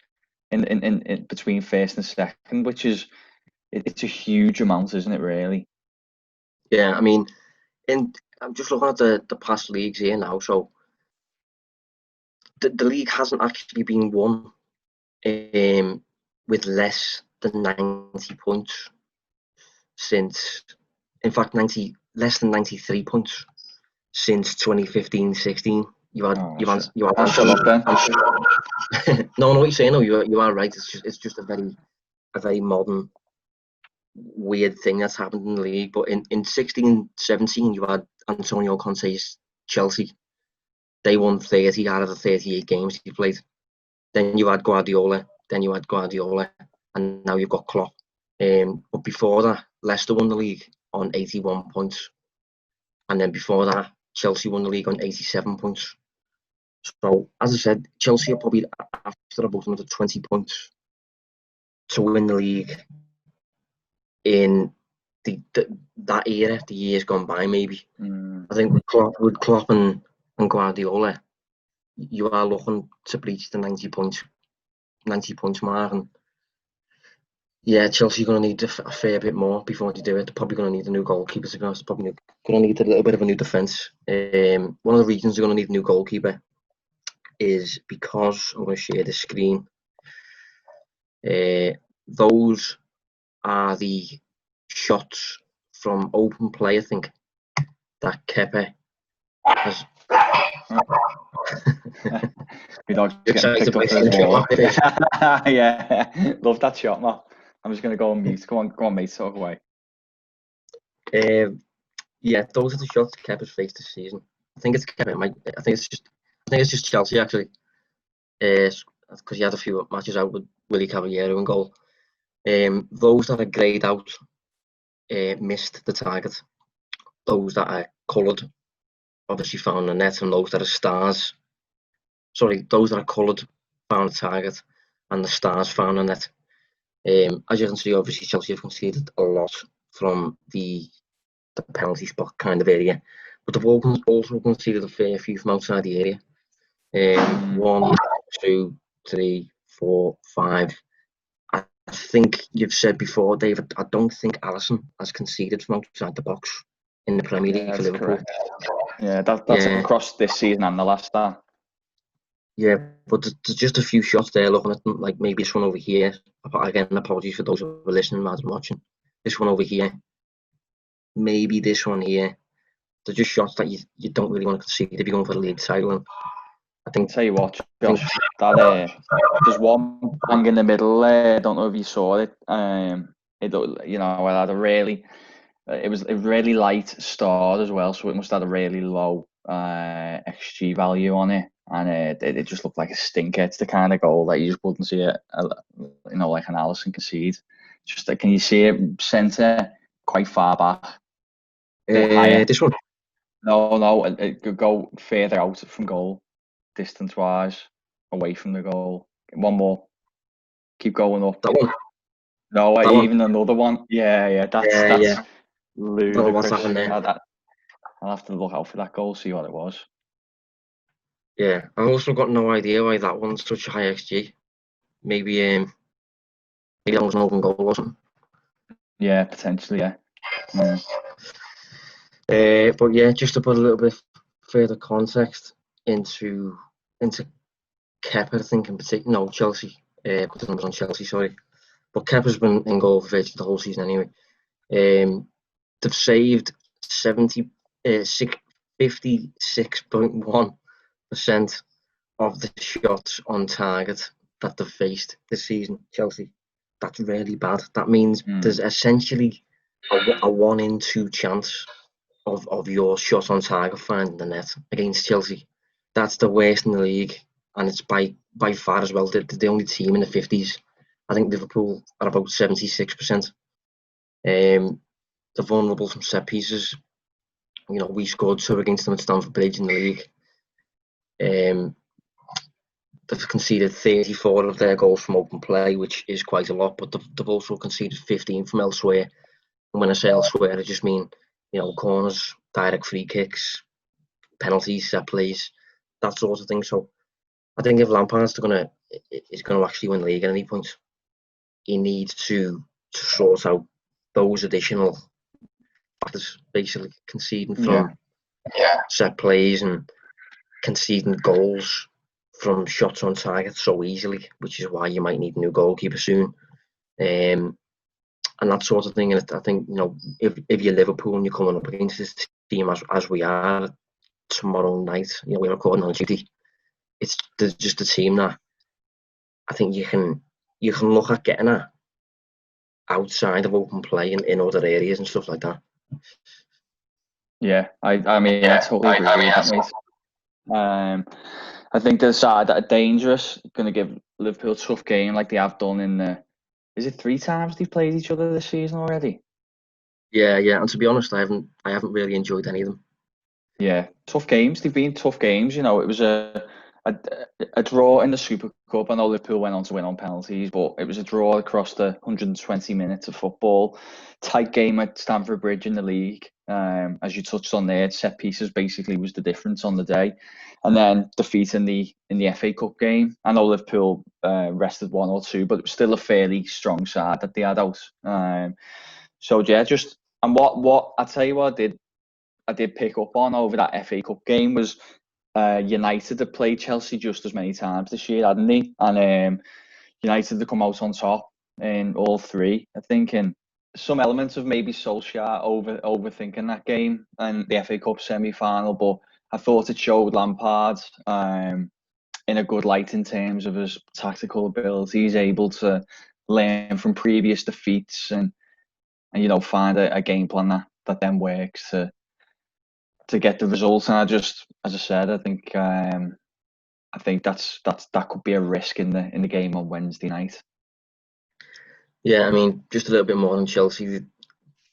in between first and second, which is it's a huge amount, isn't it? Really? Yeah, I mean, I'm just looking at the past leagues here now. So the league hasn't actually been won with less than 90 points since, in fact, less than 93 points since 2015-16. You had. Shut up, Ben. No, what you're saying. No, you are right. It's just a very modern, weird thing that's happened in the league. But in 16-17, you had Antonio Conte's Chelsea. They won 30 out of the 38 games he played. Then you had Guardiola, and now you've got Klopp. But before that, Leicester won the league on 81 points. And then before that, Chelsea won the league on 87 points. So, as I said, Chelsea are probably after about another 20 points to win the league in that era, the years gone by, maybe. I think with Klopp and Guardiola, you are looking to breach the 90 points mark. And yeah, Chelsea are going to need a fair bit more before they do it. They're probably going to need a new goalkeeper, to be honest. They're probably going to need a little bit of a new defence. One of the reasons they're going to need a new goalkeeper is because, I'm going to share the screen, those are the shots from open play, I think, that Kepa has. My dog's getting picked up for his ball. Yeah, love that shot, man. I'm just going to go on mute. Go on, mate, talk away. Yeah, those are the shots Kepa's faced this season. I think it's Kepa. I think it's just Chelsea, actually. Because he had a few matches out with Willy Caballero in goal. Those that are greyed out missed the target. Those that are coloured obviously found the net, and those that are stars. Sorry, those that are coloured found the target, and the stars found the net. As you can see, obviously Chelsea have conceded a lot from the penalty spot kind of area, but they've also conceded a fair few from outside the area. 1, 2, 3, 4, 5. I think you've said before, David, I don't think Alisson has conceded from outside the box in the Premier League for Liverpool. Correct. Yeah, that's across this season and the last time. Yeah, but there's just a few shots there looking at them, like maybe this one over here. Again, apologies for those who are listening rather than watching. This one over here. Maybe this one here. They're just shots that you don't really want to concede if you're going for the league title. And I think. Tell you what, Josh, there's one bang in the middle there. I don't know if you saw it. It had it was a really light start as well, so it must have had a really low XG value on it, and it just looked like a stinker. It's the kind of goal that you just wouldn't see like an Alisson concede. Just can you see it centre quite far back? This one? No, it could go further out from goal, distance-wise, away from the goal. One more. Keep going up. That one? No, that even one? Another one. Yeah, that's ludicrous. What's happened there? I'll have to look out for that goal, see what it was. Yeah, I've also got no idea why that one's such a high XG. Maybe that was an open goal or something. Yeah, potentially, yeah. But yeah, just to put a little bit further context into Kepa, I think in particular. No, Chelsea. Put the numbers on Chelsea, sorry. But Kepa's been in goal for virtually the whole season anyway. They've saved 56.1% of the shots on target that they've faced this season, Chelsea. That's really bad. That means there's essentially a 1 in 2 chance of your shot on target finding the net against Chelsea. That's the worst in the league, and it's by far as well the only team in the 50s. I think Liverpool are about 76%. They're vulnerable from set pieces. We scored 2 against them at Stamford Bridge in the league. They've conceded 34 of their goals from open play, which is quite a lot, but they've also conceded 15 from elsewhere. And when I say elsewhere, I just mean, corners, direct free kicks, penalties, set plays, that sort of thing. So I think if Lampard's is going to actually win the league at any point, he needs to sort out those additional factors, basically conceding from set plays and conceding goals from shots on target so easily, which is why you might need a new goalkeeper soon, and that sort of thing. And I think if you're Liverpool and you're coming up against this team as we are tomorrow night, we're recording on Tuesday. It's just a team that I think you can look at getting at outside of open play in other areas and stuff like that. Yeah, I mean, I totally agree with that, mate. I think they're side that are dangerous, going to give Liverpool a tough game like they have done in the. Is it 3 times they've played each other this season already? Yeah, yeah. And to be honest, I haven't really enjoyed any of them. Yeah, tough games. They've been tough games. You know, it was a, a draw in the Super Cup. I know Liverpool went on to win on penalties, but it was a draw across the 120 minutes of football. Tight game at Stamford Bridge in the league. As you touched on there, set pieces basically was the difference on the day, and then defeat in the FA Cup game. I know Liverpool rested 1 or 2, but it was still a fairly strong side that they had out. So yeah, just and what I tell you what I did pick up on over that FA Cup game was United have played Chelsea just as many times this year, hadn't they? And United have come out on top in all 3, I think. And some elements of maybe Solskjaer overthinking that game and the FA Cup semi-final, but I thought it showed Lampard in a good light in terms of his tactical ability. He's able to learn from previous defeats and you know, find a game plan that then works to get the results. And I just, as I said, I think that could be a risk in the game on Wednesday night. Yeah, I mean, just a little bit more on Chelsea.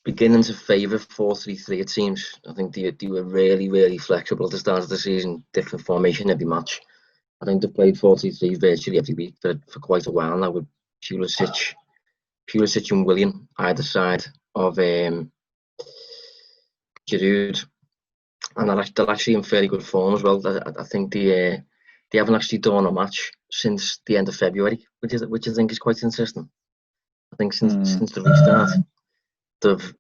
Beginning to favour 4-3-3, it seems. I think they were really, really flexible at the start of the season, different formation every match. I think they've played 4-3-3 virtually every week for quite a while now, with Pulisic and Willian either side of Giroud, and they're actually in fairly good form as well. I think they haven't actually drawn a match since the end of February, which I think is quite interesting. I think since the restart, they've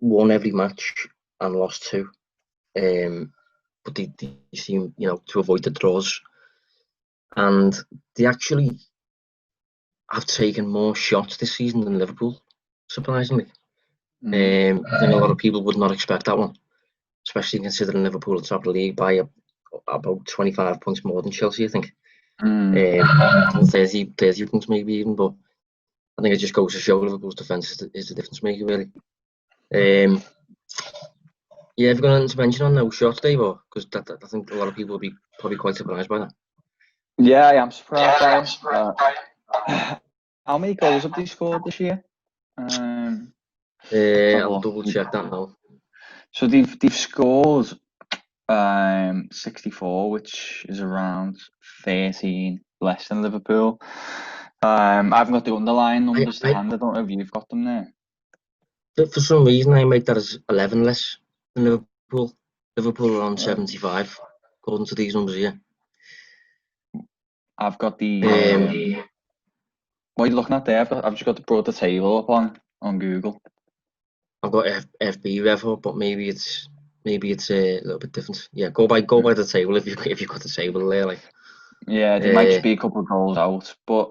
won every match and lost 2, but they seem, you know, to avoid the draws, and they actually have taken more shots this season than Liverpool, surprisingly. I think a lot of people would not expect that one, especially considering Liverpool at top of the league by about 25 points more than Chelsea, I think. 30 points maybe even, but I think it just goes to show Liverpool's defence is the difference maker, really. Yeah, have you got anything to mention on those shots, Dave? Because I think a lot of people will be probably quite surprised by that. Yeah, I am surprised by it. How many goals have they scored this year? I'll double check that now. So they've scored 64, which is around 13 less than Liverpool. I haven't got the underlying numbers to hand. I don't know if you've got them there. For some reason, I make that as 11 less than Liverpool. Liverpool are on 75, according to these numbers here. I've got the. What are you looking at there? I've just brought the table up on Google. I've got FB Rev, but maybe it's a little bit different. Yeah, go by the table if you've got the table there, like. Yeah, there might just be a couple of goals out, but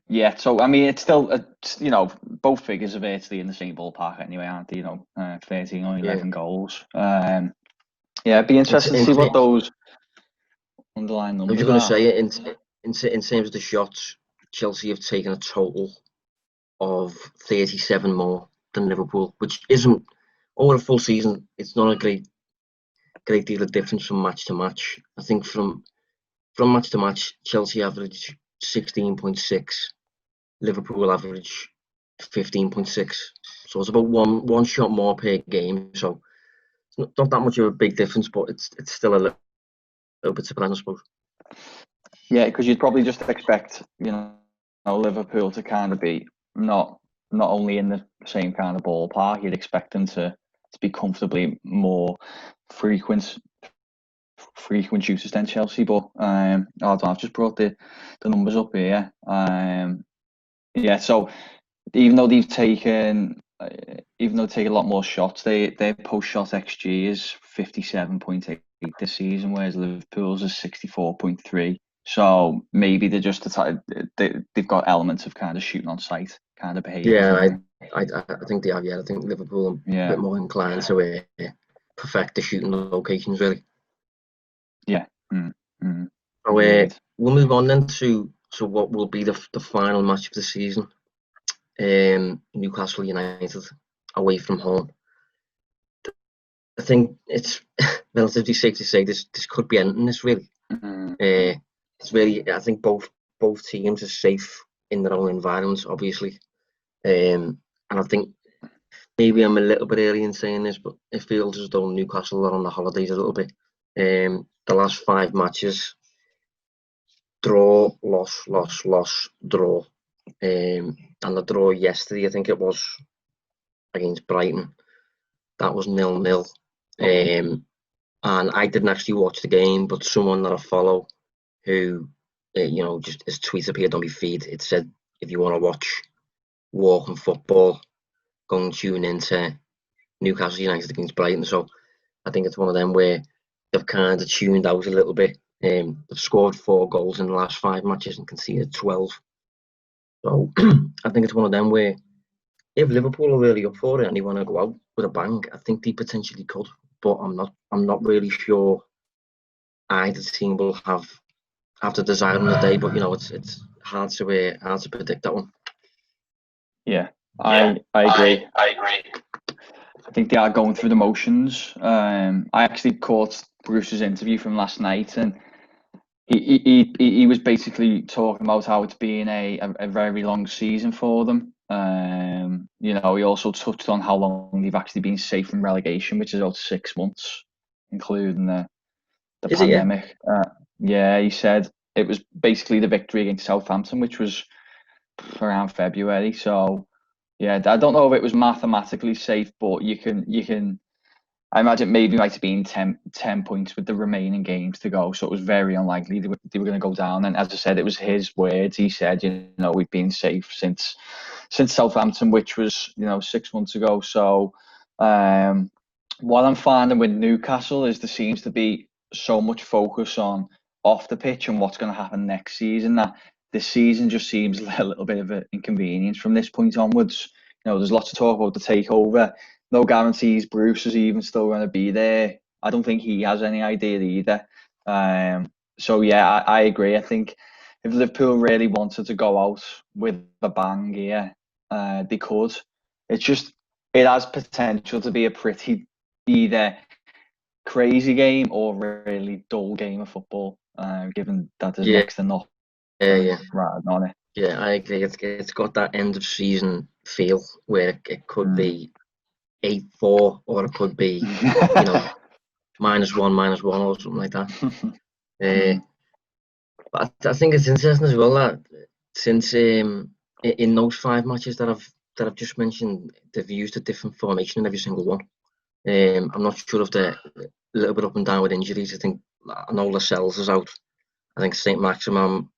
yeah. So I mean, it's still you know, both figures are virtually in the same ballpark anyway, aren't they? You know, 13 or 11 goals. Yeah, it'd be interesting to see what those underlying numbers are. I was going to say, in terms of the shots, Chelsea have taken a total of 37 more than Liverpool, which isn't over a full season. It's not a great deal of difference from match to match. I think from match to match, Chelsea average 16.6, Liverpool average 15.6. So it's about one shot more per game. So it's not that much of a big difference, but it's still a little bit surprising, I suppose. Yeah, because you'd probably just expect, you know, Liverpool to kind of be not only in the same kind of ballpark. You'd expect them to be comfortably more frequent users than Chelsea. But I've just brought the numbers up here. Yeah, so even though they've taken a lot more shots, their post shot XG is 57.8 this season, whereas Liverpool's is 64.3. So maybe they're just they've got elements of kind of shooting on sight kind of behaviour. Yeah, I think they have. Yeah, I think Liverpool are a bit more inclined to perfect the shooting locations, really. Yeah. So we'll move on then to what will be the final match of the season. Newcastle United away from home. I think it's relatively safe to say this could be ending this really. It's really, I think both teams are safe in their own environments, obviously. And I think maybe I'm a little bit early in saying this, but it feels as though Newcastle are on the holidays a little bit. The last 5 matches, draw, loss, draw. And the draw yesterday, I think it was against Brighton, that was 0-0. And I didn't actually watch the game, but someone that I follow who, just his tweet appeared on my feed, it said, if you want to watch walking football, go and tune into Newcastle United against Brighton. So I think it's one of them where they've kind of tuned out a little bit. They've scored 4 goals in the last 5 matches and conceded 12. So I think it's one of them where if Liverpool are really up for it and they want to go out with a bang, I think they potentially could. But I'm not really sure either team will have the desire on the day. But it's hard to predict that one. Yeah, I agree. I think they are going through the motions. I actually caught Bruce's interview from last night, and he was basically talking about how it's been a very long season for them. He also touched on how long they've actually been safe from relegation, which is about 6 months, including the pandemic. He said it was basically the victory against Southampton, which was around February. So yeah, I don't know if it was mathematically safe, but you can. I imagine maybe it might have been 10 points with the remaining games to go, so it was very unlikely they were going to go down. And as I said, it was his words. He said, we've been safe since Southampton, which was 6 months ago. So what I'm finding with Newcastle is there seems to be so much focus on off the pitch and what's going to happen next season that this season just seems a little bit of an inconvenience from this point onwards. There's lots of talk about the takeover. No guarantees Bruce is even still going to be there. I don't think he has any idea either. So yeah, I agree. I think if Liverpool really wanted to go out with a bang here, they could. It has potential to be a pretty either crazy game or really dull game of football, given that there's next to nothing riding on it. Yeah, I agree. It's got that end of season feel where it could be 8-4 or it could be -1 or something like that. But I think it's interesting as well that since in those 5 matches that I've just mentioned, they've used a different formation in every single one. I'm not sure if they're a little bit up and down with injuries. I know Lascelles is out. I think Saint Maximin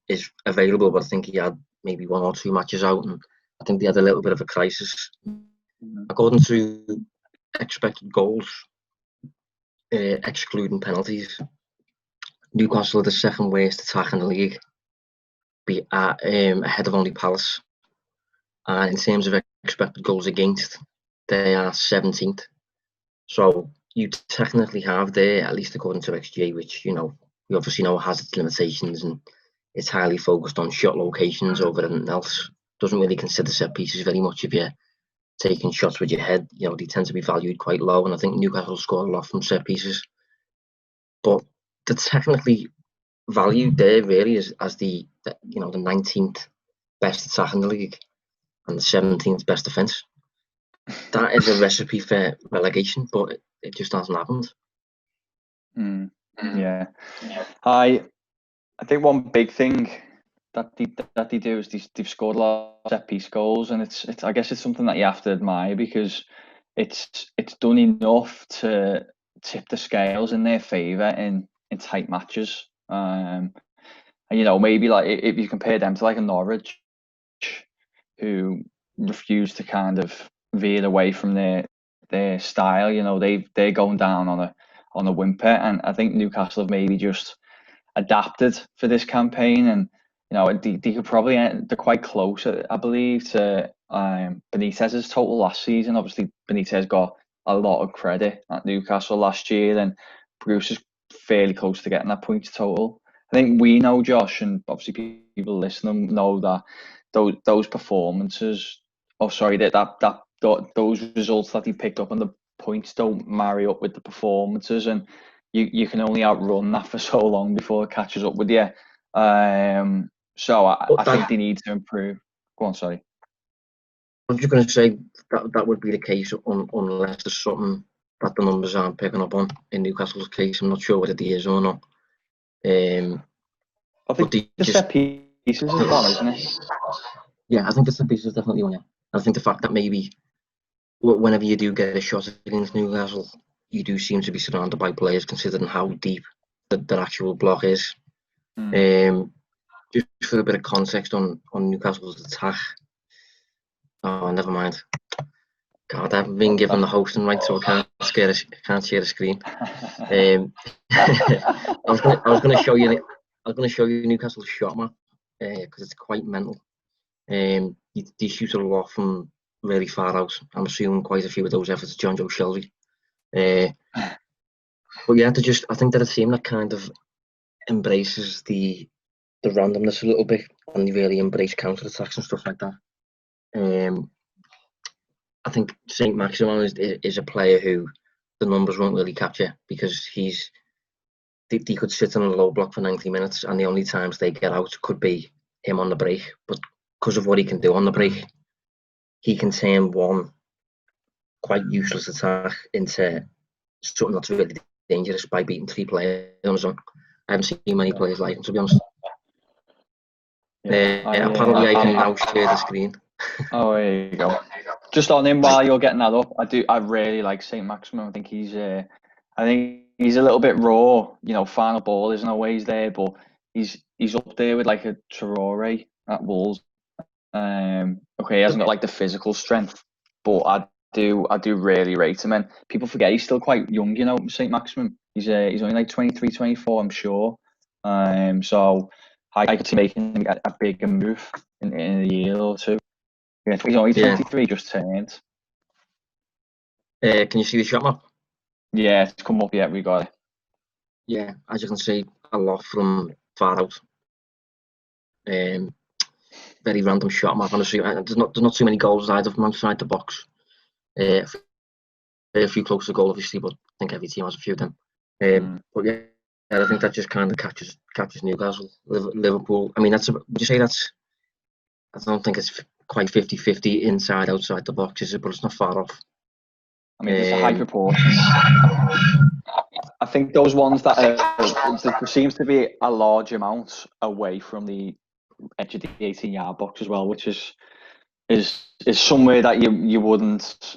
is available, but I think he had maybe 1 or 2 matches out, and I think they had a little bit of a crisis. According to expected goals, excluding penalties, Newcastle are the 2nd worst attack in the league, ahead of only Palace. And in terms of expected goals against, they are 17th. So you technically have there, at least according to XG, which we obviously know has its limitations and it's highly focused on shot locations over anything else. Doesn't really consider set pieces very much. If you're taking shots with your head, they tend to be valued quite low, and I think Newcastle scored a lot from set pieces. But the technically valued there really is as the 19th best attack in the league and the 17th best defence. That is a recipe for relegation, but it just hasn't happened. Yeah. I think one big thing that they do is they've scored a lot of set piece goals, and it's I guess it's something that you have to admire because it's done enough to tip the scales in their favour in tight matches. And maybe like if you compare them to like a Norwich, who refuse to kind of veer away from their style, they're going down on a whimper, and I think Newcastle have maybe just adapted for this campaign, and they could probably they're quite close, I believe, to Benitez's total last season. Obviously, Benitez got a lot of credit at Newcastle last year, and Bruce is fairly close to getting that points total. I think we know, Josh, and obviously people listening know that those performances. Oh, sorry, that those results that he picked up on points don't marry up with the performances, and you can only outrun that for so long before it catches up with you. So I think they need to improve. Go on, sorry. I'm just going to say that would be the case unless there's something that the numbers aren't picking up on in Newcastle's case. I'm not sure whether it is or not. I think the set pieces is one, isn't it? Yeah, I think the set pieces is definitely one. Yeah, I think the fact that maybe whenever you do get a shot against Newcastle, you do seem to be surrounded by players, considering how deep the actual block is. Just for a bit of context on Newcastle's attack. Oh, never mind. God, I haven't been given the hosting right, so I can't share the screen. I was going to show you. I was going to show you Newcastle's shot map because it's quite mental. They shoot a lot from really far out. I'm assuming quite a few of those efforts are John Joe Shelby. But yeah, I think they're a team that kind of embraces the randomness a little bit, and they really embrace counter attacks and stuff like that. I think Saint Maximin is a player who the numbers won't really capture because they could sit in a low block for 90 minutes and the only times they get out could be him on the break. But because of what he can do on the break, he can turn one quite useless attack into something that's really dangerous by beating 3 players on his own. I haven't seen many players like him, to be honest. Apparently I can now share the screen. Oh, there you go. Just on him while you're getting that up, I really like Saint Maximin. I think he's a little bit raw. Final ball isn't always there, but he's up there with like a Traore at Wolves. Okay, he hasn't got like the physical strength, but I do really rate him. And people forget he's still quite young. Saint Maximin. He's only like 23, 24, I'm sure. So I could see making him a bigger move in a year or two. Yeah, he's only 23, just turned. Can you see the shot map? Yeah, it's come up yet. We got it. Yeah, as you can see, a lot from far out. Very random shot map. Honestly, there's not too many goals either from outside the box. A few close to goal, obviously, but I think every team has a few of them. But yeah, I think that just kind of catches Newcastle, Liverpool. I mean, would you say that's? I don't think it's quite 50-50 inside outside the box, is it? But it's not far off. I mean, there's a high proportion. I think those ones that there seems to be a large amount away from the edge of the 18-yard box as well, which is somewhere that you wouldn't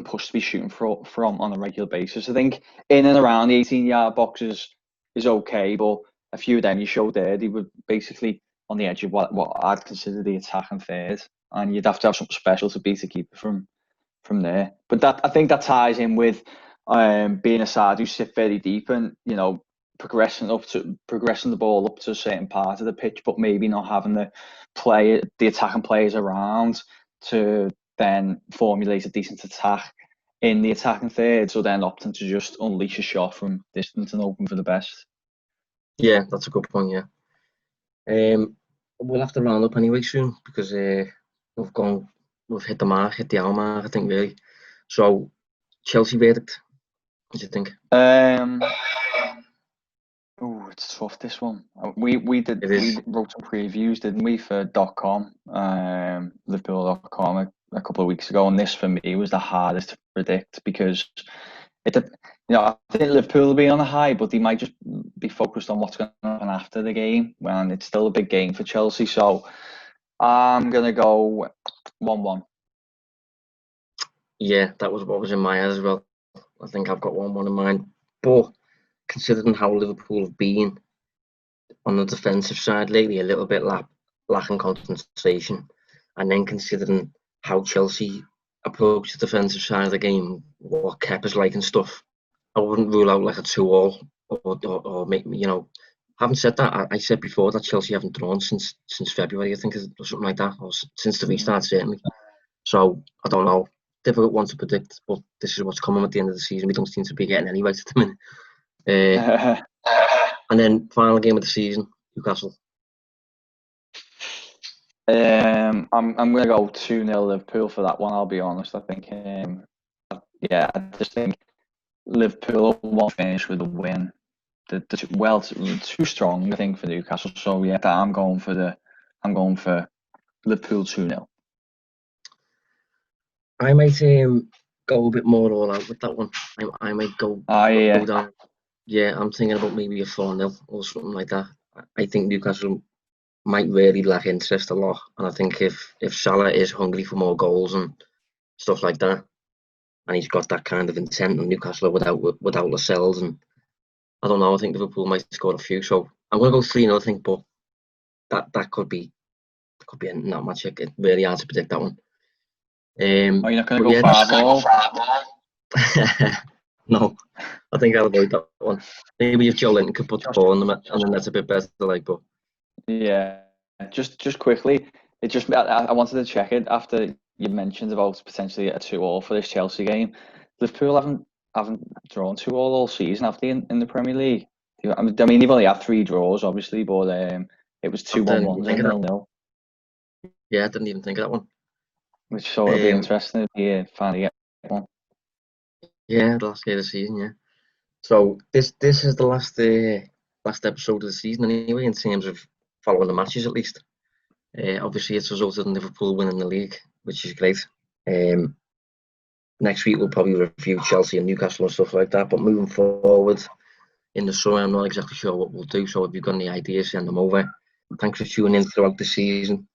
push to be shooting from on a regular basis. I think in and around the 18-yard boxes is okay, but a few of them you showed there, they were basically on the edge of what I'd consider the attacking third, and you'd have to have something special to beat a keeper from there. But I think that ties in with being a side who sit very deep and progressing the ball up to a certain part of the pitch, but maybe not having the attacking players around to then formulate a decent attack in the attacking third, so then opting to just unleash a shot from distance and open for the best. Yeah, that's a good point. Yeah, we'll have to round up anyway soon because we've hit the hour mark, I think, really. So Chelsea verdict, what do you think? It's tough, this one. We wrote some previews, didn't we, for .com, Liverpool.com a couple of weeks ago, and this for me was the hardest to predict because I think Liverpool will be on a high, but they might just be focused on what's going to happen after the game, and it's still a big game for Chelsea. So I'm gonna go 1-1. Yeah, that was what was in my head as well. I think I've got 1-1 in mind, but considering how Liverpool have been on the defensive side lately, a little bit lacking concentration, and then considering how Chelsea approach the defensive side of the game, what Kepa's like and stuff, I wouldn't rule out like a 2-2 or make me, Having said that, I said before that Chelsea haven't drawn since February, I think, or something like that, or since the restart certainly. So I don't know. Difficult one to predict, but this is what's coming at the end of the season. We don't seem to be getting any right at the minute. And then final game of the season, Newcastle. I'm going to go 2-0 Liverpool for that one. I'll be honest. I think yeah, I just think Liverpool won't finish with a win. Too strong, I think, for Newcastle. So yeah, I'm going for Liverpool 2-0. I might go a bit more all out with that one. I might go down. Yeah, I'm thinking about maybe a 4-0 or something like that. I think Newcastle might really lack interest a lot, and I think if Salah is hungry for more goals and stuff like that, and he's got that kind of intent on Newcastle without Lascelles, and I don't know, I think Liverpool might score a few. So I'm going to go 3-0, I think, but that could be not much. It's really hard to predict that one. You're not going to go 5-0? No, I think I'll avoid that one. Maybe if Joe Linton could put the ball in the net, and then that's a bit better. But yeah, just quickly, I wanted to check it after you mentioned about potentially a 2-2 for this Chelsea game. Liverpool haven't drawn 2-2 all season, have they, in the Premier League? I mean, you've only had 3 draws, obviously, but it was 2-1 and 0-0. Yeah, I didn't even think of that one. Which so it'll be interesting if finally get one. Yeah, the last game of the season, yeah. So this is the last episode of the season anyway, in terms of following the matches at least. Obviously, it's resulted in Liverpool winning the league, which is great. Next week we'll probably review Chelsea and Newcastle and stuff like that. But moving forward in the summer, I'm not exactly sure what we'll do. So if you've got any ideas, send them over. Thanks for tuning in throughout the season.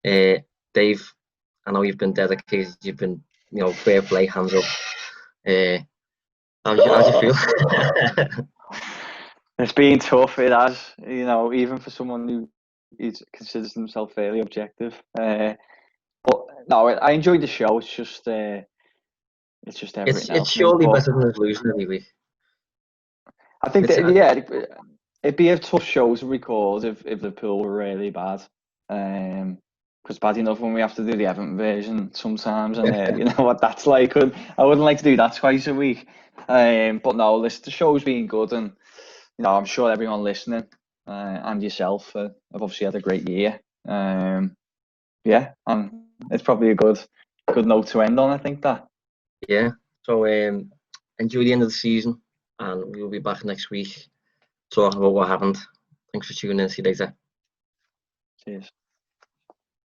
Dave, I know you've been dedicated. You've been, fair play, hands up. How do you feel? It's been tough. It has, even for someone who considers himself fairly objective. But no, I enjoyed the show. It's just everything else. It's surely better than losing every week. I think that it'd be a tough show to record if Liverpool were really bad. Because bad enough when we have to do the Everton version sometimes, and you know what that's like. I wouldn't like to do that twice a week. But no, the show's been good, and I'm sure everyone listening and yourself have obviously had a great year. Yeah, and it's probably a good note to end on. I think that. Yeah. So enjoy the end of the season, and we'll be back next week talking about what happened. Thanks for tuning in. See you later. Cheers.